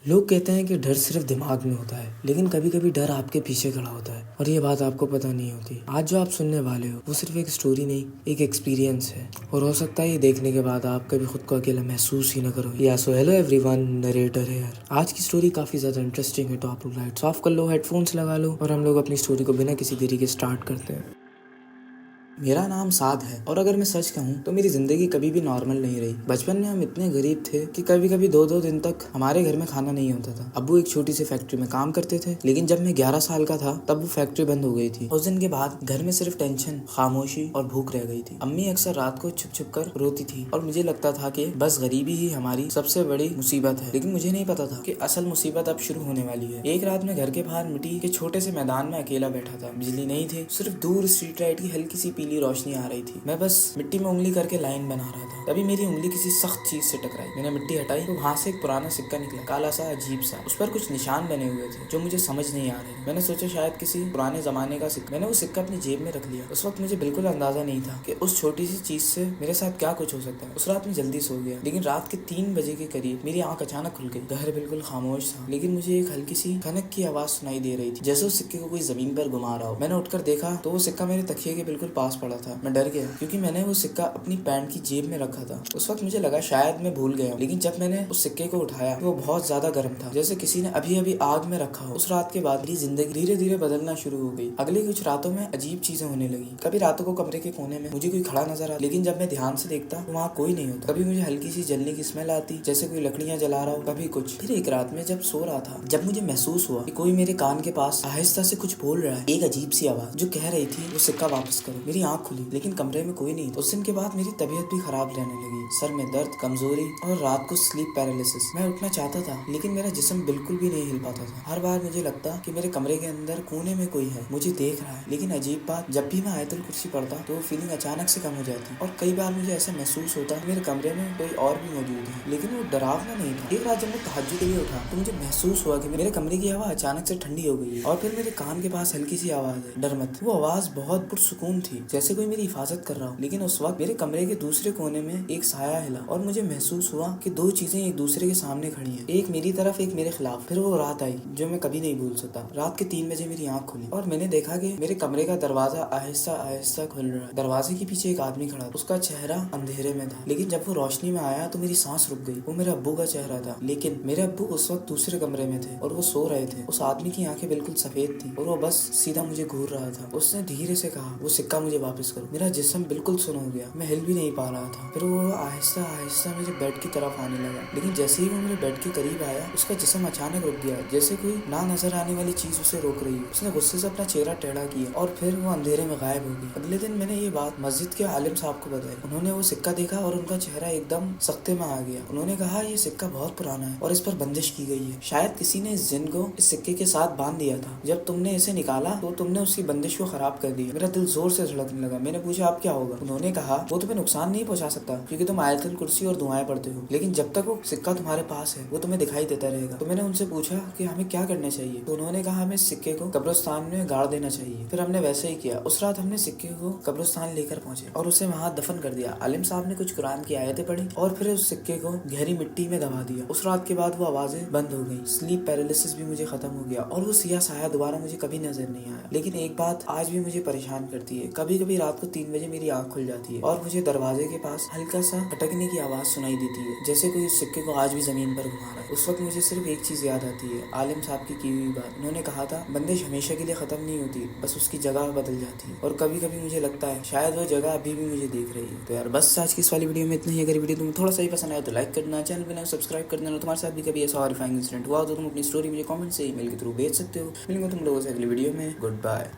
लोग कहते हैं कि डर सिर्फ दिमाग में होता है, लेकिन कभी कभी डर आपके पीछे खड़ा होता है और ये बात आपको पता नहीं होती। आज जो आप सुनने वाले हो वो सिर्फ एक स्टोरी नहीं, एक एक्सपीरियंस है। और हो सकता है ये देखने के बाद आप कभी खुद को अकेला महसूस ही ना करो। या सो हेलो एवरीवन, नरेटर है यार। आज की स्टोरी काफी ज्यादा इंटरेस्टिंग है, तो आप लोग लाइट्स ऑफ कर लो, हेडफोन्स लगा लो और हम लोग अपनी स्टोरी को बिना किसी देरी के स्टार्ट करते हैं। मेरा नाम साद है और अगर मैं सच कहूँ तो मेरी जिंदगी कभी भी नॉर्मल नहीं रही। बचपन में हम इतने गरीब थे कि कभी कभी 2-2 दिन तक हमारे घर में खाना नहीं होता था। अब्बू एक छोटी सी फैक्ट्री में काम करते थे, लेकिन जब मैं 11 साल का था तब वो फैक्ट्री बंद हो गई थी। उस दिन के बाद घर में सिर्फ टेंशन, खामोशी और भूख रह गई थी। अम्मी अक्सर रात को छुप छुप कर रोती थी और मुझे लगता था कि बस गरीबी ही हमारी सबसे बड़ी मुसीबत है। लेकिन मुझे नहीं पता था कि असल मुसीबत अब शुरू होने वाली है। एक रात में घर के बाहर मिट्टी के छोटे से मैदान में अकेला बैठा था। बिजली नहीं थी, सिर्फ दूर स्ट्रीट लाइट की हल्की सी पीली रोशनी आ रही थी। मैं बस मिट्टी में उंगली करके लाइन बना रहा था। तभी मेरी उंगली किसी सख्त चीज से टकराई। मैंने मिट्टी हटाई तो वहां से एक पुराना सिक्का निकला, काला सा, अजीब सा। उस पर कुछ निशान बने हुए थे जो मुझे समझ नहीं आ रहे। मैंने सोचा शायद किसी पुराने जमाने का सिक्का। मैंने वो सिक्का अपनी जेब में रख लिया। उस वक्त मुझे बिल्कुल अंदाजा नहीं था कि उस छोटी सी चीज से मेरे साथ क्या कुछ हो सकता है। उस रात में जल्दी सो गया, लेकिन रात के 3 बजे के करीब मेरी आंख अचानक खुल गई। घर बिल्कुल खामोश था, लेकिन मुझे एक हल्की सी खनक की आवाज सुनाई दे रही थी, जैसे उस सिक्के को कोई जमीन पर घुमा रहा हो। मैंने उठकर देखा तो वो सिक्का मेरे तकिए के बिल्कुल पास पड़ा था। मैं डर गया क्योंकि मैंने वो सिक्का अपनी पैंट की जेब में रखा था। उस वक्त मुझे लगा शायद मैं भूल गया, लेकिन जब मैंने उस सिक्के को उठाया तो वो बहुत ज्यादा गर्म था, जैसे किसी ने अभी अभी आग में रखा हो। उस रात के बाद मेरी जिंदगी धीरे धीरे बदलना शुरू हो गई। अगली कुछ रातों में अजीब चीजें होने लगी। कभी रातों को कमरे के कोने में मुझे कोई खड़ा नजर आता, लेकिन जब मैं ध्यान से देखता तो वहाँ कोई नहीं होता। कभी मुझे हल्की सी जलने की स्मेल आती, जैसे कोई लकड़ियां जला रहा हो, कभी कुछ। फिर एक रात में जब सो रहा था, जब मुझे महसूस हुआ कि कोई मेरे कान के पास आहिस्ता से कुछ बोल रहा है, एक अजीब सी आवाज जो कह रही थी वो सिक्का वापस करो। मेरी आंख खुली, लेकिन कमरे में कोई नहीं था। उस दिन के बाद मेरी तबीयत भी खराब रहने लगी। सर में दर्द, कमजोरी और रात को स्लीप पैरालिसिस। मैं उठना चाहता था, लेकिन मेरा जिस्म बिल्कुल भी नहीं हिल पाता था। हर बार मुझे लगता कि मेरे कमरे के अंदर कोने में कोई है, मुझे देख रहा है। लेकिन अजीब बात, जब भी मैं आयतुल कुर्सी पढ़ता तो वो फीलिंग अचानक से कम हो जाती और कई बार मुझे ऐसा महसूस होता मेरे कमरे में कोई और भी मौजूद है, लेकिन वो डरावना नहीं था। एक रात जब मैं तहज्जुद के लिए उठा तो मुझे महसूस हुआ कि मेरे कमरे की हवा अचानक से ठंडी हो गई है और फिर मेरे कान के पास हल्की सी आवाज है, डर मत। वो आवाज बहुत पुरसुकून थी, जैसे कोई मेरी हिफाजत कर रहा हो। लेकिन उस वक्त मेरे कमरे के दूसरे कोने में एक साया हिला और मुझे महसूस हुआ कि 2 चीजें एक दूसरे के सामने खड़ी हैं, एक मेरी तरफ, एक मेरे खिलाफ। फिर वो रात आई जो मैं कभी नहीं भूल सकता। रात के 3 बजे मेरी आंख खुली और मैंने देखा कि मेरे कमरे का दरवाजा आहिस्ता आहिस्ता खुल रहा है। दरवाजे के पीछे एक आदमी खड़ा था। उसका चेहरा अंधेरे में था, लेकिन जब वो रोशनी में आया तो मेरी सांस रुक गई। वो मेरे अब्बू का चेहरा था, लेकिन मेरे अब्बू उस वक्त दूसरे कमरे में थे और वो सो रहे थे। उस आदमी की आंखें बिल्कुल सफेद थी और वो बस सीधा मुझे घूर रहा था। उसने धीरे से कहा, वो सिक्का मुझे वापस करो। मेरा जिस्म बिल्कुल सुन हो गया, मैं हिल भी नहीं पा रहा था। फिर वो आहिस्ता आहिस्ता मेरे बेड की तरफ आने लगा, लेकिन जैसे ही वो मेरे बेड के करीब आया उसका जिस्म अचानक रुक गया, जैसे कोई ना नजर आने वाली चीज उसे रोक रही है। उसने गुस्से से अपना चेहरा टेढ़ा किया और फिर वो अंधेरे में गायब हो गई। अगले दिन मैंने ये बात मस्जिद के आलिम साहब को बताई। उन्होंने वो सिक्का देखा और उनका चेहरा एकदम सख्ते में आ गया। उन्होंने कहा, ये सिक्का बहुत पुराना है और इस पर बंदिश की गई है। शायद किसी ने इस जिन को इस सिक्के के साथ बांध दिया था। जब तुमने इसे निकाला तो तुमने उसकी बंदिश को खराब कर दिया। मेरा दिल जोर से धड़कने लगा। मैंने पूछा, अब क्या होगा? उन्होंने कहा, वो तुम्हें नुकसान नहीं पहुंचा सकता क्योंकि तुम आयतुल कुर्सी और दुआएं पढ़ते हो, लेकिन जब तक वो सिक्का तुम्हारे पास है वो तुम्हें दिखाई देता रहेगा। तो मैंने उनसे पूछा कि हमें क्या करना चाहिए, तो उन्होंने कहा हमें सिक्के को कब्रिस्तान में गाड़ देना चाहिए। फिर हमने वैसे ही किया। उस रात हमने सिक्के को कब्रिस्तान लेकर पहुंचे और उसे वहां दफन कर दिया। आलिम साहब ने कुछ कुरान की आयतें पढ़ी और फिर उस सिक्के को गहरी मिट्टी में दबा दिया। उस रात के बाद वो आवाजें बंद हो गई, स्लीप पैरालिसिस भी मुझे खत्म हो गया और वो सियाह साया दोबारा मुझे कभी नजर नहीं आया। लेकिन एक बात आज भी मुझे परेशान करती है। कभी कभी रात को 3 बजे मेरी आंख खुल जाती है और मुझे दरवाजे के पास हल्का सा खटकने की आवाज सुनाई देती है, जैसे कोई इस सिक्के को आज भी जमीन पर घुमा रहा है। उस वक्त मुझे सिर्फ एक चीज याद आती है, आलिम साहब की हुई बात। उन्होंने कहा था, बंदिश हमेशा के लिए खत्म नहीं होती, बस उसकी जगह बदल जाती है। और कभी कभी मुझे लगता है शायद वो जगह अभी भी मुझे देख रही है। तो यार बस आज की इस वाली वीडियो में इतना ही। अगर वीडियो तुम्हें थोड़ा सा ही पसंद आया तो लाइक करना, चैनल पर सब्सक्राइब कर देना। तुम्हारे साथ भी कभी ऐसा हॉरिफाइंग इंसिडेंट हुआ तो तुम अपनी स्टोरी मुझे कमेंट से ईमेल के थ्रू भेज सकते हो। मिलेंगे तुम लोगों से अगली वीडियो में। Good bye.